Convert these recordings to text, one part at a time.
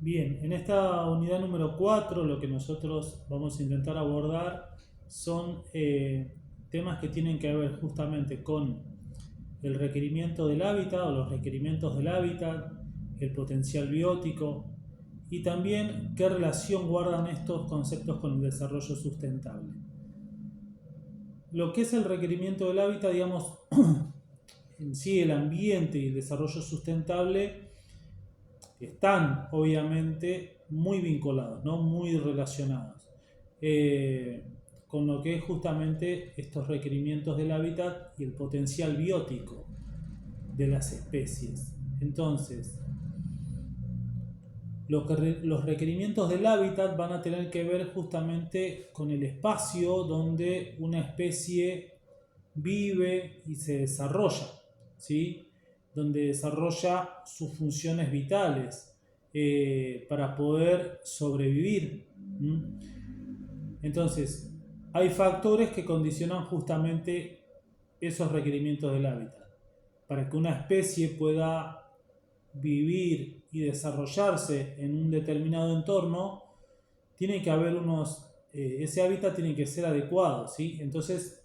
Bien, en esta unidad número 4 lo que nosotros vamos a intentar abordar son temas que tienen que ver justamente con el requerimiento del hábitat o los requerimientos del hábitat, el potencial biótico y también qué relación guardan estos conceptos con el desarrollo sustentable. Lo que es el requerimiento del hábitat, digamos, en sí el ambiente y el desarrollo sustentable están obviamente muy vinculados, ¿no? Muy relacionados con lo que es justamente estos requerimientos del hábitat y el potencial biótico de las especies. Entonces, los requerimientos del hábitat van a tener que ver justamente con el espacio donde una especie vive y se desarrolla, ¿sí? Donde desarrolla sus funciones vitales para poder sobrevivir. Entonces, hay factores que condicionan justamente esos requerimientos del hábitat. Para que una especie pueda vivir y desarrollarse en un determinado entorno, tiene que haber ese hábitat tiene que ser adecuado, ¿sí? Entonces,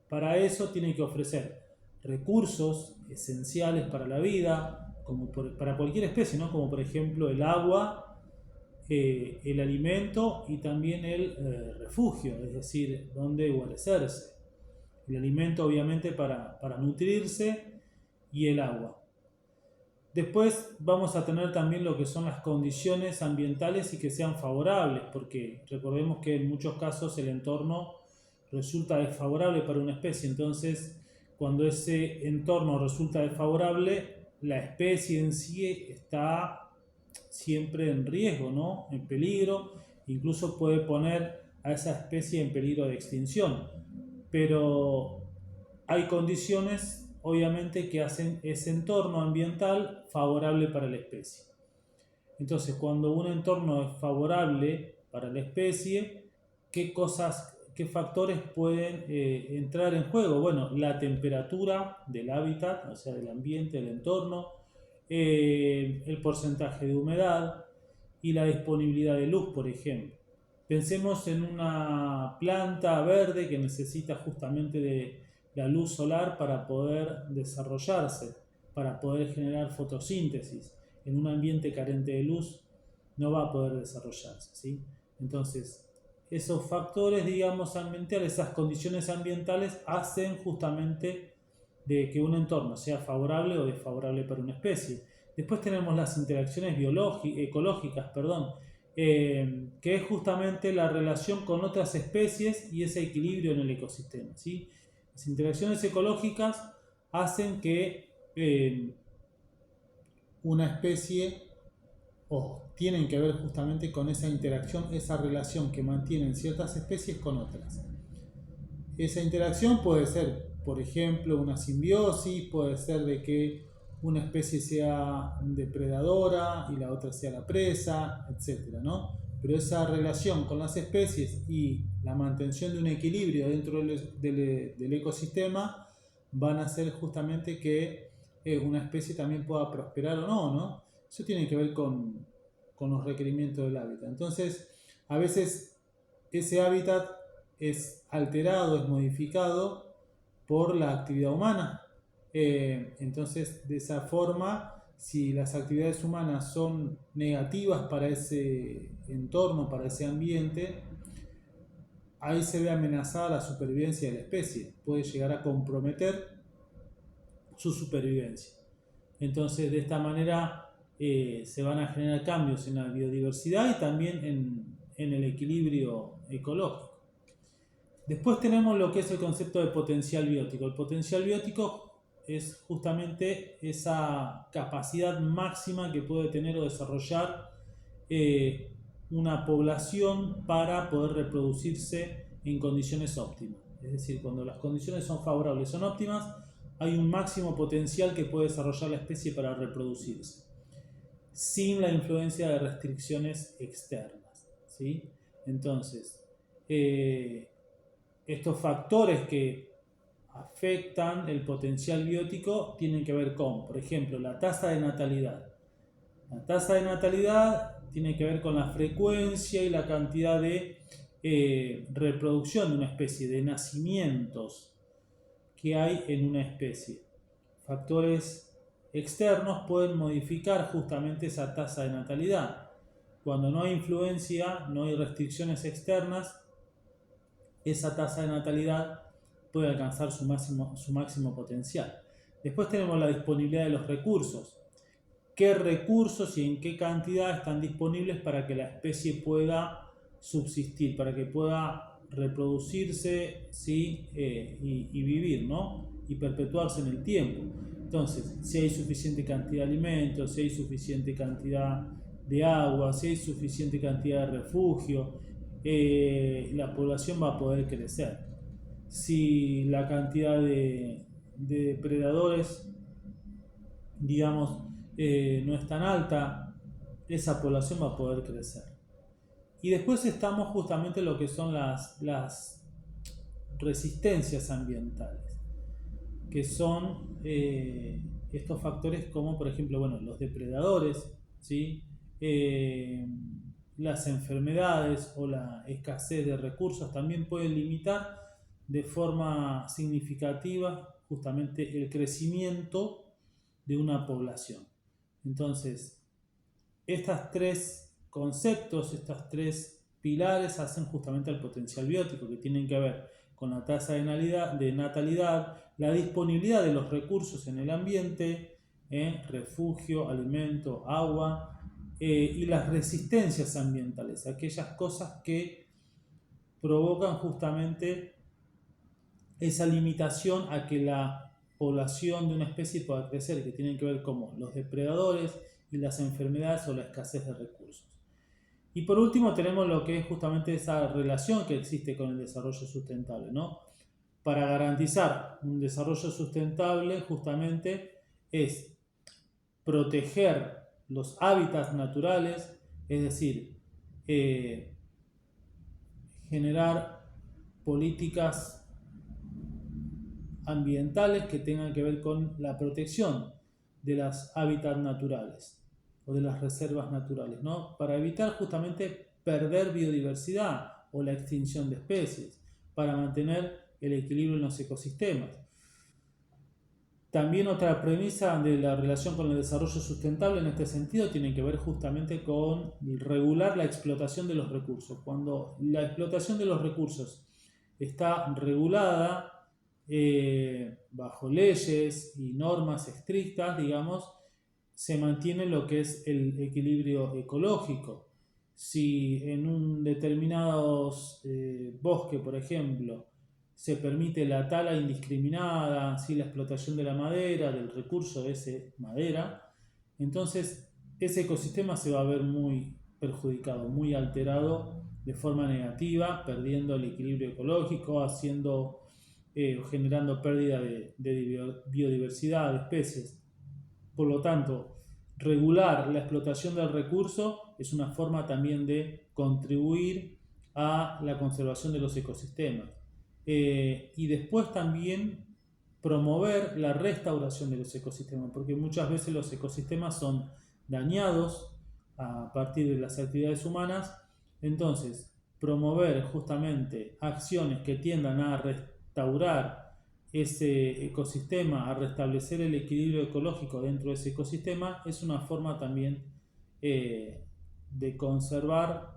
para eso tiene que ofrecer recursos esenciales para la vida, para cualquier especie, ¿no? Como por ejemplo el agua, el alimento y también el refugio, es decir, donde guarecerse. El alimento obviamente para nutrirse y el agua. Después vamos a tener también lo que son las condiciones ambientales y que sean favorables, porque recordemos que en muchos casos el entorno resulta desfavorable para una especie. Entonces, cuando ese entorno resulta desfavorable, la especie en sí está siempre en riesgo, ¿no? En peligro, incluso puede poner a esa especie en peligro de extinción. Pero hay condiciones, obviamente, que hacen ese entorno ambiental favorable para la especie. Entonces, cuando un entorno es favorable para la especie, qué factores pueden entrar en juego? Bueno, la temperatura del hábitat, o sea, del ambiente, del entorno, el porcentaje de humedad y la disponibilidad de luz, por ejemplo. Pensemos en una planta verde que necesita justamente de la luz solar para poder desarrollarse, para poder generar fotosíntesis. En un ambiente carente de luz no va a poder desarrollarse, ¿sí? Entonces, esos factores, digamos, ambientales, esas condiciones ambientales hacen justamente de que un entorno sea favorable o desfavorable para una especie. Después tenemos las interacciones ecológicas, que es justamente la relación con otras especies y ese equilibrio en el ecosistema, ¿sí? Las interacciones ecológicas hacen que una especie o tienen que ver justamente con esa interacción, esa relación que mantienen ciertas especies con otras. Esa interacción puede ser, por ejemplo, una simbiosis, puede ser de que una especie sea depredadora y la otra sea la presa, etcétera, ¿no? Pero esa relación con las especies y la mantención de un equilibrio dentro del ecosistema van a hacer justamente que una especie también pueda prosperar o no, ¿no? Eso tiene que ver con los requerimientos del hábitat. Entonces, a veces ese hábitat es alterado, es modificado por la actividad humana. Entonces, de esa forma, si las actividades humanas son negativas para ese entorno, para ese ambiente, ahí se ve amenazada la supervivencia de la especie. Puede llegar a comprometer su supervivencia. Entonces, de esta manera se van a generar cambios en la biodiversidad y también en el equilibrio ecológico. Después tenemos lo que es el concepto de potencial biótico. El potencial biótico es justamente esa capacidad máxima que puede tener o desarrollar una población para poder reproducirse en condiciones óptimas. Es decir, cuando las condiciones son favorables, son óptimas, hay un máximo potencial que puede desarrollar la especie para reproducirse, sin la influencia de restricciones externas, ¿sí? Entonces, estos factores que afectan el potencial biótico tienen que ver con, por ejemplo, la tasa de natalidad. La tasa de natalidad tiene que ver con la frecuencia y la cantidad de reproducción de una especie, de nacimientos que hay en una especie. Factores externos pueden modificar justamente esa tasa de natalidad. Cuando no hay influencia, no hay restricciones externas, esa tasa de natalidad puede alcanzar su máximo potencial. Después tenemos la disponibilidad de los recursos. ¿Qué recursos y en qué cantidad están disponibles para que la especie pueda subsistir, para que pueda reproducirse, ¿sí? Y vivir, ¿no? Y perpetuarse en el tiempo? Entonces, si hay suficiente cantidad de alimentos, si hay suficiente cantidad de agua, si hay suficiente cantidad de refugio, la población va a poder crecer. Si la cantidad de depredadores, digamos, no es tan alta, esa población va a poder crecer. Y después estamos justamente en lo que son las resistencias ambientales, que son estos factores como, por ejemplo, bueno, los depredadores, ¿sí? Las enfermedades o la escasez de recursos también pueden limitar de forma significativa justamente el crecimiento de una población. Entonces, estos tres conceptos, estos tres pilares hacen justamente el potencial biótico, que tienen que ver con la tasa de natalidad, la disponibilidad de los recursos en el ambiente, refugio, alimento, agua, y las resistencias ambientales, aquellas cosas que provocan justamente esa limitación a que la población de una especie pueda crecer, que tienen que ver como los depredadores y las enfermedades o la escasez de recursos. Y por último tenemos lo que es justamente esa relación que existe con el desarrollo sustentable, ¿no? Para garantizar un desarrollo sustentable justamente es proteger los hábitats naturales, es decir, generar políticas ambientales que tengan que ver con la protección de los hábitats naturales o de las reservas naturales, ¿no? Para evitar justamente perder biodiversidad o la extinción de especies, para mantener el equilibrio en los ecosistemas. También otra premisa de la relación con el desarrollo sustentable en este sentido tiene que ver justamente con regular la explotación de los recursos. Cuando la explotación de los recursos está regulada bajo leyes y normas estrictas, digamos, se mantiene lo que es el equilibrio ecológico. Si en un determinado bosque, por ejemplo, se permite la tala indiscriminada, ¿sí? La explotación de la madera, del recurso de esa madera, entonces ese ecosistema se va a ver muy perjudicado, muy alterado de forma negativa, perdiendo el equilibrio ecológico, generando pérdida de biodiversidad, de especies. Por lo tanto, regular la explotación del recurso es una forma también de contribuir a la conservación de los ecosistemas. Y después también promover la restauración de los ecosistemas, porque muchas veces los ecosistemas son dañados a partir de las actividades humanas. Entonces, promover justamente acciones que tiendan a restaurar ese ecosistema, a restablecer el equilibrio ecológico dentro de ese ecosistema, es una forma también de conservar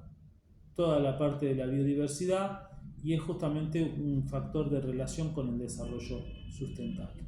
toda la parte de la biodiversidad, y es justamente un factor de relación con el desarrollo sustentable.